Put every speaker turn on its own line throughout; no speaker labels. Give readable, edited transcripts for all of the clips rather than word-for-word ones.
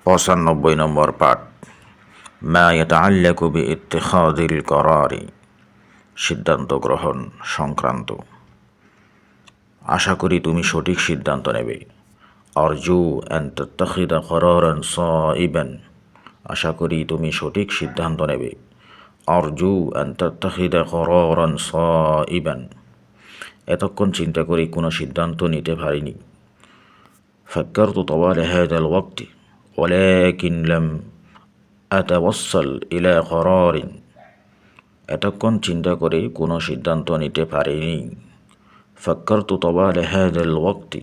95 নম্বর পাঠ মা ইয়াতাআল্লাকু বিইত্তিখাযিল করারি, সিদ্ধান্ত গ্রহণ সংক্রান্ত। আশা করি তুমি সঠিক সিদ্ধান্ত নেবে। আরজু আন তাত্তাখিযা করারান সাইবান, আশা করি তুমি সঠিক সিদ্ধান্ত নেবে। আরজু আন তাত্তাখিযা করারান সাইবান, এতক্ষণ চিন্তা করে কোনো সিদ্ধান্ত নিতে পারিনি। ফাক্কারতু তাওয়ালা হাযাল ওয়াক্তি ওয়ালাকিন লাম আতাওয়াসসাল ইলা করারিন, এতক্ষণ চিন্তা করে কোনো সিদ্ধান্ত নিতে পারিনি। ফাক্কারতু তাওয়ালা হাযাল ওয়াক্তি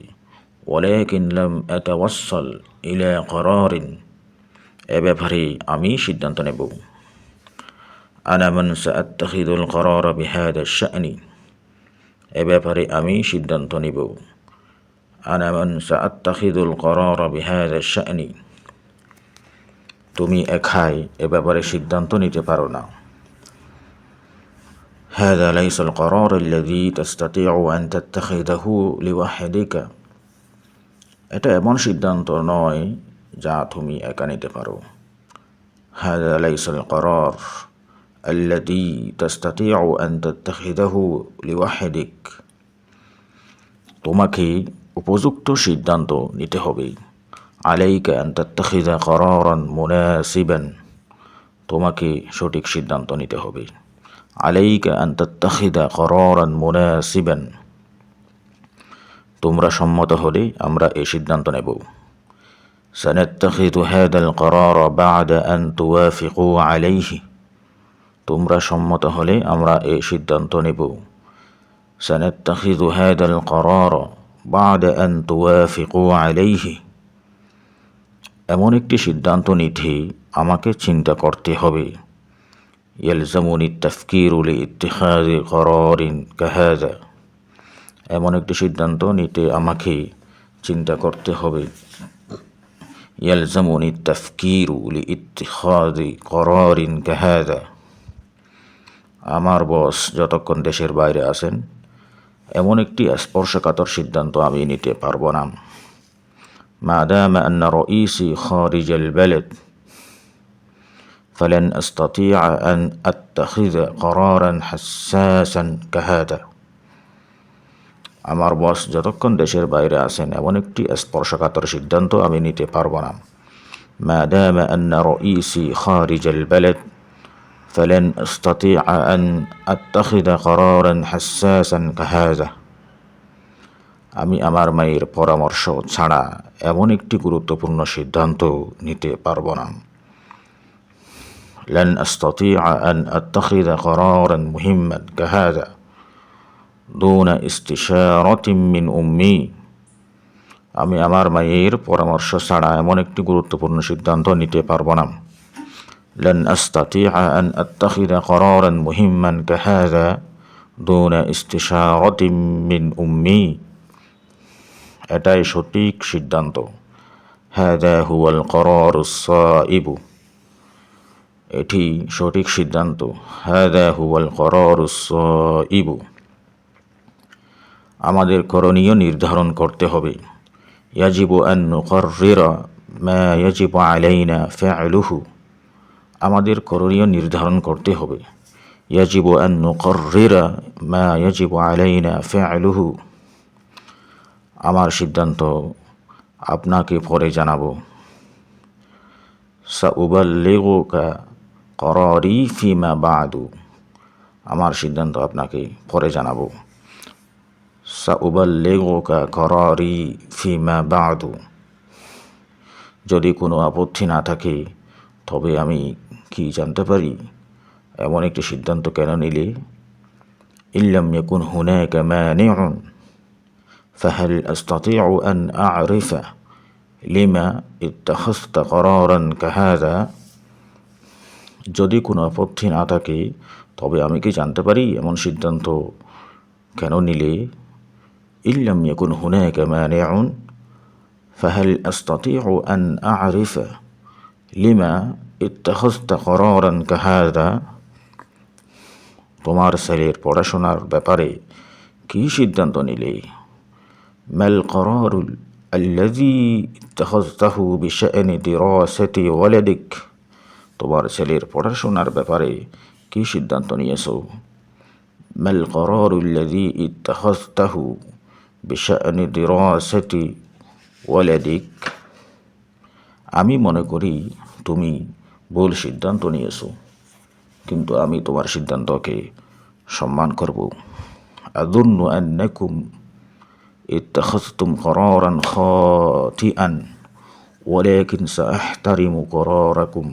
ওয়ালাকিন লাম আতাওয়াসসাল ইলা করারিন, এ ব্যাপারে আমি সিদ্ধান্ত নেব। আনা মান সাআত্তাখিযুল করারা বিহাযা শা'নি, এ ব্যাপারে আমি সিদ্ধান্ত নিব। আনা মান সাআত্তাখিযুল করারা বিহাযা শা'নি, তুমি একাই এ ব্যাপারে সিদ্ধান্ত নিতে পারো না। হাযা লাইসাল করার আল্লাযী তাস্তাতিউ আন তাত্তাখিযাহু লিওয়াহদিকা, এটা এমন সিদ্ধান্ত নয় যা তুমি একা নিতে পারো। হাযা লাইসাল করার আল্লাযী তাস্তাতিউ আন তাত্তাখিযাহু লিওয়াহদিক, তোমাকে উপযুক্ত সিদ্ধান্ত নিতে হবে। আলাইকা আন তাত্তাখিযা করারান মুনাসিবান, তোমাকে সঠিক সিদ্ধান্ত নিতে হবে। আলাইকা আন তাত্তাখিযা করারান মুনাসিবান, তোমরা সম্মত হলে আমরা এই সিদ্ধান্ত নেব। সানাত্তাখিযু হাযাল করারা বা'দা আন তুওয়াফিকু আলাইহি, তোমরা সম্মত হলে আমরা এই সিদ্ধান্ত নেব। সানাত্তাখিযু হাযাল করারা বা'দা আন তুওয়াফিকু আলাইহি, এমন একটি সিদ্ধান্ত নিতে আমাকে চিন্তা করতে হবে। ইয়ালজামুনি তাফকিরু লিইত্তিখাযি করারিন কাহাযা, এমন একটি সিদ্ধান্ত নিতে আমাকে চিন্তা করতে হবে। ইয়ালজামুনি তাফকিরু লিইত্তিখাযি করারিন কাহাযা, আমার বস যতক্ষণ দেশের বাইরে আছেন এমন একটি স্পর্শকাতর সিদ্ধান্ত আমি নিতে পারবো না। মাদামা আন্না রাঈসি খারিজাল বালাদ ফালান আস্তাতিআ আন আত্তাখিযা করারান হাসাসান কাহাযা, আমার বস যতক্ষণ দেশের বাইরে আছেন এমন একটি স্পর্শকাতর সিদ্ধান্ত আমি নিতে পারবো না। মাদামা আন্না রাঈসি খারিজাল বালাদ ফালান আস্তাতিআ আন আত্তাখিযা করারান হাসাসান কাহাযা, আমি আমার মায়ের পরামর্শ ছাড়া এমন একটি গুরুত্বপূর্ণ সিদ্ধান্ত নিতে পারবো না। লান আস্তাতিআ আন আত্তাখিযা করারান মুহিম্মান কাহাযা দুনা ইস্তিশারাতিন মিন উম্মি, আমি আমার মায়ের পরামর্শ ছাড়া এমন একটি গুরুত্বপূর্ণ সিদ্ধান্ত নিতে পারবো না। লান আস্তাতিআ আন আত্তাখিযা করারান মুহিম্মান কাহাযা দুনা ইস্তিশারাতিন মিন উম্মি, এটাই সঠিক সিদ্ধান্ত। হাযা হুয়াল করারুস সাইবু, এটি সঠিক সিদ্ধান্ত। হাযা হুয়াল করারুস সাইবু, আমাদের করণীয় নির্ধারণ করতে হবে। ইয়াজিবু আন নুকাররিরা মা ইয়াজিবু আলাইনা ফা'লুহু, আমাদের করণীয় নির্ধারণ করতে হবে। ইয়াজিবু আন নুকাররিরা মা ইয়াজিবু আলাইনা ফা'লুহু, আমার সিদ্ধান্ত আপনাকে পরে জানাবো। সাউবাল্লিগুকা করারি ফিমা বা'দু, আমার সিদ্ধান্ত আপনাকে পরে জানাবো। সাউবাল্লিগুকা করারি ফিমা বা'দু, যদি কোনো আপত্তি না থাকে তবে আমি কি জানতে পারি এমন একটি সিদ্ধান্ত কেন নিলে। ইল্লাম ইয়াকুন হুনাকা মানিউন ফাহাল আস্তাতিউ আন আ'রিফা লিমা ইত্তাখাযতা করারান কাহাযা, যদি কোনো আপত্তি না থাকে তবে আমি কি জানতে পারি এমন সিদ্ধান্ত কেন নিলে। ইল্লাম ইয়াকুন হুনাকা মানিউন ফাহাল আস্তাতিউ আন আ'রিফা লিমা ইত্তাখাযতা করারান কাহাযা, তোমার ছেলের পড়াশোনার ব্যাপারে কি সিদ্ধান্ত নিলে। মাল করারুল الذي اتخذته بشأن دراسة ولدك তোমার ছেলের পড়াশোনার ব্যাপারে কি সিদ্ধান্ত নিয়েছো মাল করারু الذي اتخذته بشأن دراسة ولدك আমি মনে করি তুমি ভুল সিদ্ধান্ত নিয়েছো কিন্তু আমি তোমার সিদ্ধান্তকে সম্মান করব আযুন্নু আন্নাকুম اتخذتم قرارا خاطئا ولكن سأحترم قراركم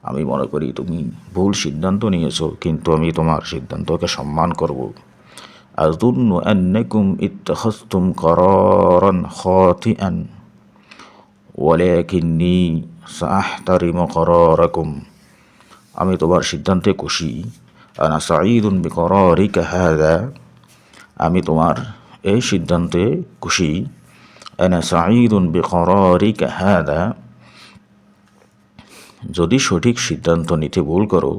আমি মনে করি তুমি ভুল সিদ্ধান্ত নিয়েছো কিন্তু আমি তোমার সিদ্ধান্তকে সম্মান করব আযুন্নু আন্নাকুম ইত্তাখাযতুম করারান খাতিআন ওয়ালাকিন্নী সাআহতারিমু করারাকুম আমি তোমার সিদ্ধান্তে খুশি আনা সাঈদুন বিকরারিকা হাযা আমি তোমার এই সিদ্ধান্তে খুশি আনা সাঈদুন বিকরারিকা হাযা যদি সঠিক সিদ্ধান্ত নিতে ভুল করো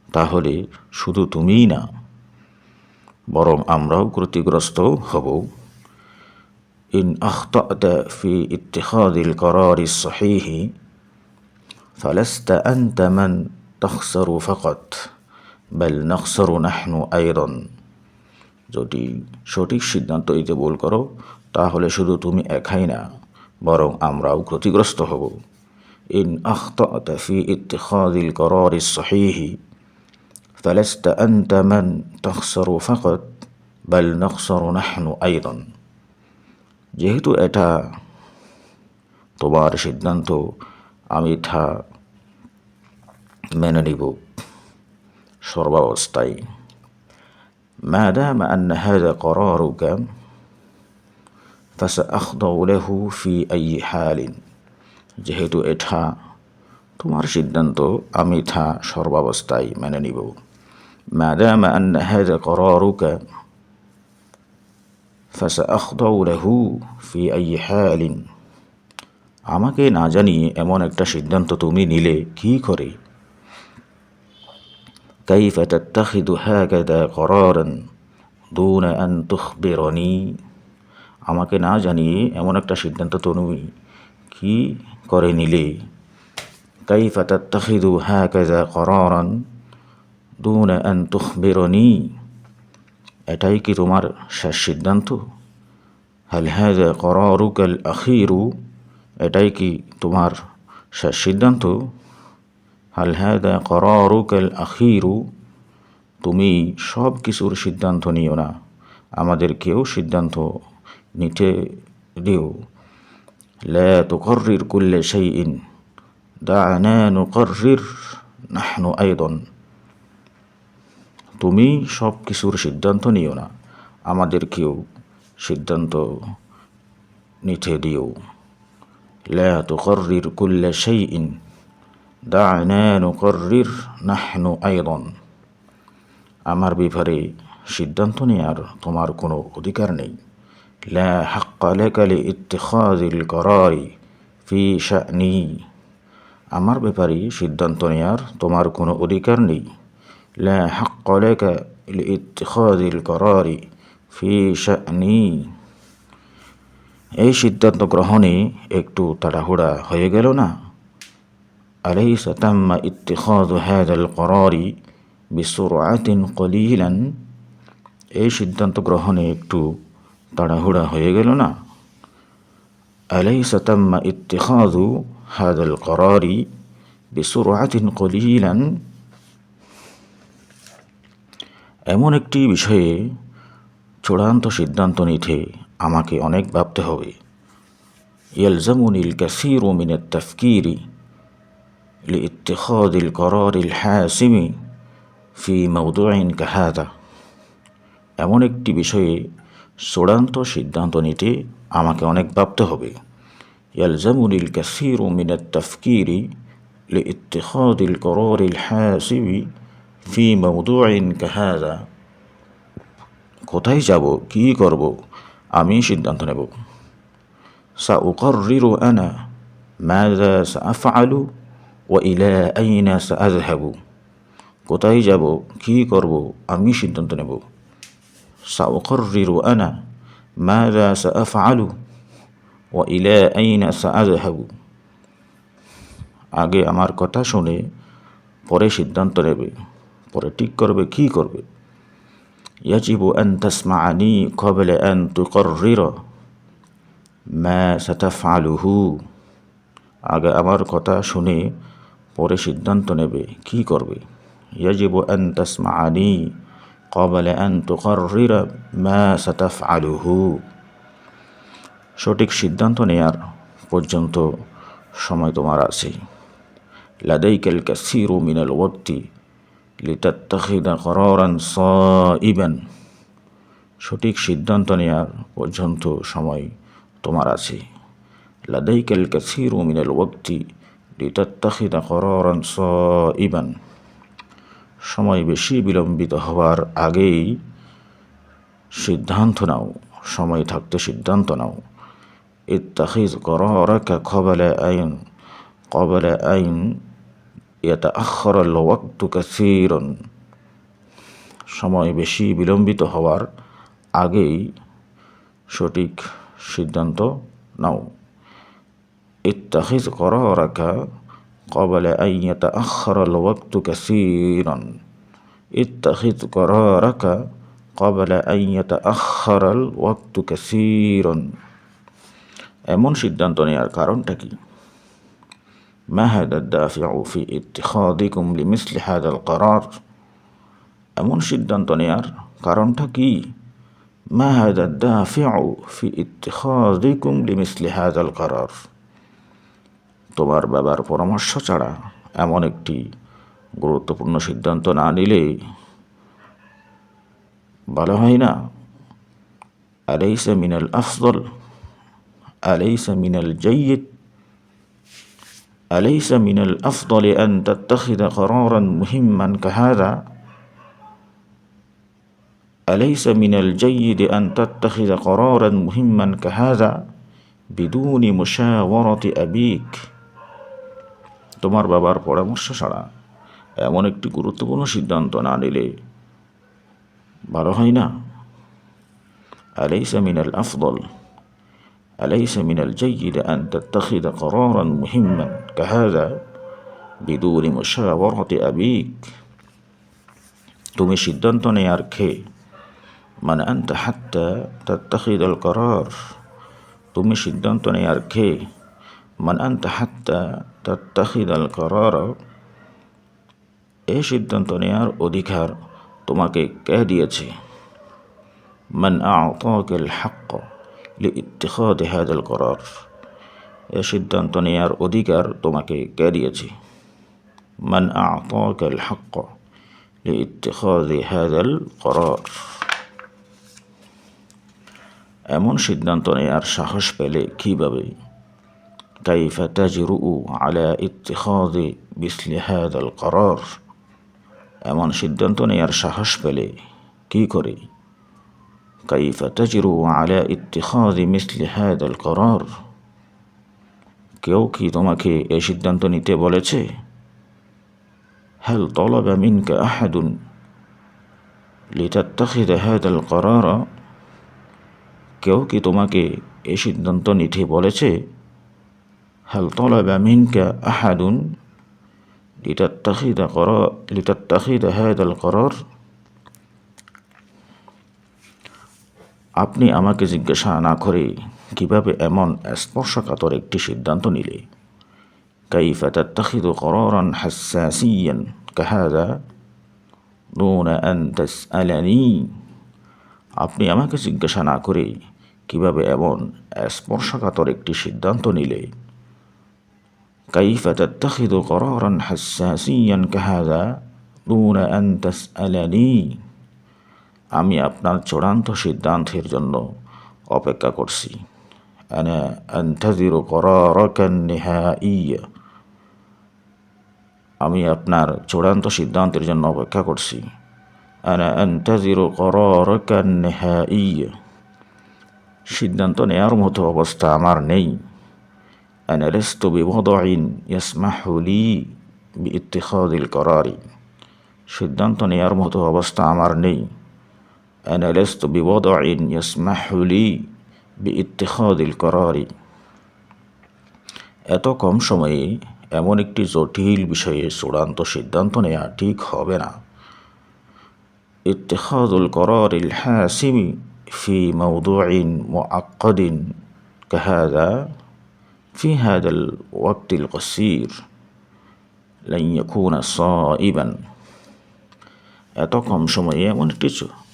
তাহলে শুধু তুমিই না বরং আমরাও ক্ষতিগ্রস্ত হব ইন আখতা'তা ফি ইত্তিখাযিল করারিস সহিহ ফালাস্তা আনতা মান তাখসারু ফাকাত বাল নাখসারু নাহনু আইদান যদি সঠিক সিদ্ধান্ত নিতে ভুল করো তাহলে শুধু তুমি একাই না বরং আমরাও ক্ষতিগ্রস্ত হব ইন আখতা'তা ফি ইত্তিখাযিল করারিস সহিহ ফালাস্তা আনতা মান তাখসারু ফাকাত বাল নাখসারু নাহনু আইদান যেহেতু এটা তোমার সিদ্ধান্ত আমি তা মেনে নিব সর্বাবস্থায় ما دام أن هذا قرارك فسأخضع له في أي حال যেহেতু এটা তোমার সিদ্ধান্ত আমি তা সর্বাবস্থায় মেনে নিব ما دام أن هذا قرارك فسأخضع له في أي حال আমাকে না জানিয়ে এমন একটা সিদ্ধান্ত তুমি নিলে কি করে كيف تتخذ هكذا قرارا دون أن تخبرني আমাকে না জানিয়ে এমন একটা সিদ্ধান্ত তুমি কি করে নিলে كيف تتخذ هكذا قرارا دون أن تخبرني এটাই কি তোমার শেষ সিদ্ধান্ত هل هذا قرارك الأخير এটাই কি তোমার শেষ সিদ্ধান্ত هل هذا قرارك الأخير তুমি সব কিছুর সিদ্ধান্ত নিও না আমাদেরকেও সিদ্ধান্ত নিতে দিও لا تقرر كل شيء دعنا نقرر نحن أيضا তুমি সব কিছুর সিদ্ধান্ত নিও না আমাদেরকেও সিদ্ধান্ত নিতে দিও لا تقرر كل شيء دعنا نقرر نحن أيضا আমার ব্যাপারে সিদ্ধান্ত নেয়ার তোমার কোনো অধিকার নেই لا حق لك لاتخاذ القرار في شأني আমার ব্যাপারে সিদ্ধান্ত নেয়ার তোমার কোনো অধিকার নেই لا حق لك لاتخاذ القرار في شأني এই সিদ্ধান্ত গ্রহণে একটু তাড়াহুড়া হয়ে গেল না أليس تم اتخاذ هذا القرار بسرعة قليلا এই সিদ্ধান্ত গ্রহণে একটু তাড়াহুড়া হয়ে গেল না أليس تم اتخاذ هذا القرار بسرعة قليلا এমন একটি বিষয়ে চূড়ান্ত সিদ্ধান্ত নিতে আমাকে অনেক ভাবতে হবে يلزمني الكثير من التفكير لاتخاذ القرار الحاسم في موضوع كهذا এমন একটি বিষয়ে চূড়ান্ত সিদ্ধান্ত নিতে আমাকে অনেক ভাবতে হবে يلزمني الكثير من التفكير لاتخاذ القرار الحاسم في موضوع كهذا কোথায় যাব কি করব আমি সিদ্ধান্ত নেব سأقرر أنا ماذا سأفعل وإلى أين سأذهب কোথায় যাব কি করব আমি সিদ্ধান্ত নেব سأقرر أنا ماذا سأفعل وإلى أين سأذهب আগে আমার কথা শুনে পরে সিদ্ধান্ত নেবে, পরে ঠিক করবে কী করবে। يجب أن تسمعني قبل أن تقرر ما ستفعله আগে আমার কথা শুনে পরে সিদ্ধান্ত নেবে কী করবে। يجب أن تسمعني قبل أن تقرر ما ستفعله সঠিক সিদ্ধান্ত নেয়ার পর্যন্ত সময় তোমার আছে। لديك الكثير من الوقت لتتخذ قرارا صائبا সঠিক সিদ্ধান্ত নেয়ার পর্যন্ত সময় তোমার আছে। لديك الكثير من الوقت لتتخذ قرارا صائبا সময় বেশি বিলম্বিত হওয়ার আগেই সিদ্ধান্ত নাও, সময় থাকতে সিদ্ধান্ত নাও। اتخذ قرارك قبل أن يتأخر الوقت كثيرا সময় বেশি বিলম্বিত হওয়ার আগেই সঠিক সিদ্ধান্ত নাও। اتخذ قرارك قبل أن يتأخر الوقت كثيرا اتخذ قرارك قبل أن يتأخر الوقت كثيرا এমন সিদ্ধান্ত নেওয়ার কারণটা কি؟ ما هذا الدافع في اتخاذكم لمثل هذا القرار এমন সিদ্ধান্ত নেওয়ার কারণটা কি؟ ما هذا الدافع في اتخاذكم لمثل هذا القرار তোমার বাবার পরামর্শ ছাড়া এমন একটি গুরুত্বপূর্ণ সিদ্ধান্ত না নিলে ভালো হয় না। أليس من الأفضل أليس من الجيد أليس من الأفضل أن تتخذ قرارا مهما كهذا أليس من الجيد أن تتخذ قرارا مهما كهذا بدون مشاورة أبيك তোমার বাবার পরামর্শ ছাড়া এমন একটি গুরুত্বপূর্ণ সিদ্ধান্ত না নিলে ভালো হয় না। أليس من الأفضل أليس من الجيد أن تتخذ قرارا مهما كهذا بدون مشاورة أبيك তুমি সিদ্ধান্ত নেয়ার খেয়ে من أنت حتى تتخذ القرار তুমি সিদ্ধান্ত নেয়ার খেয়ে من أنت حتى تتخذ القرار এই সিদ্ধান্ত নেয়ার অধিকার তোমাকে কে দিয়েছে। من أعطاك الحق لاتخاذ هذا القرار এই সিদ্ধান্ত নেয়ার অধিকার তোমাকে কে দিয়েছে। من أعطاك الحق لاتخاذ هذا القرار এমন সিদ্ধান্ত নেয়ার সাহস পেলে কিভাবে। كيف تجرؤ على اتخاذ مثل هذا القرار এমন সিদ্ধান্ত নেয়ার সাহস পেলে কি করে। كيف تجرؤ على اتخاذ مثل هذا القرار কেউ কি তোমাকে এই সিদ্ধান্ত নিতে বলেছে। هل طلب منك أحد لتتخذ هذا القرار কেউ কি তোমাকে এই সিদ্ধান্ত নিতে বলেছে। هل طلب منك أحد لتتخذ هذا القرار আপনি আমাকে জিজ্ঞাসা না করে কিভাবে এমন স্পর্শকাতর একটি সিদ্ধান্ত নিলে। كيف تتخذ قرارا حساسيا كهذا دون أن تسألني আপনি আমাকে জিজ্ঞাসা না করে কিভাবে এমন স্পর্শকাতর একটি সিদ্ধান্ত নিলে। كيف تتخذ قرارا حساسيا كهذا دون أن تسألني আমি আপনার চূড়ান্ত সিদ্ধান্তের জন্য অপেক্ষা করছি। أنا أنتظر قرارك النهائي আমি আপনার চূড়ান্ত সিদ্ধান্তের জন্য অপেক্ষা করছি। أنا أنتظر قرارك النهائي সিদ্ধান্ত নেয়ার মতো অবস্থা আমার নেই। أنا لست بوضع يسمح لي باتخاذ القرار সিদ্ধান্ত নেয়ার মতো অবস্থা আমার নেই। أنا لست بوضع يسمح لي باتخاذ القرار এত কম সময়ে এমন একটি জটিল বিষয়ে চূড়ান্ত সিদ্ধান্ত নেওয়া ঠিক হবে না। اتخاذ القرار الحاسم في موضوع معقد كهذا في هذا الوقت القصير لن يكون صائبا। এত কম সময়ে এমন একটি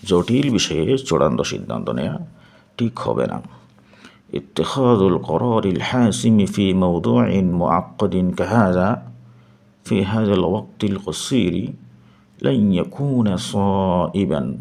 জটিল বিষয়ে চূড়ান্ত সিদ্ধান্ত নেওয়া ঠিক হবে না। اتخاذ القرار الحاسم في موضوع معقد كهذا في هذا الوقت القصير لن يكون صائبا।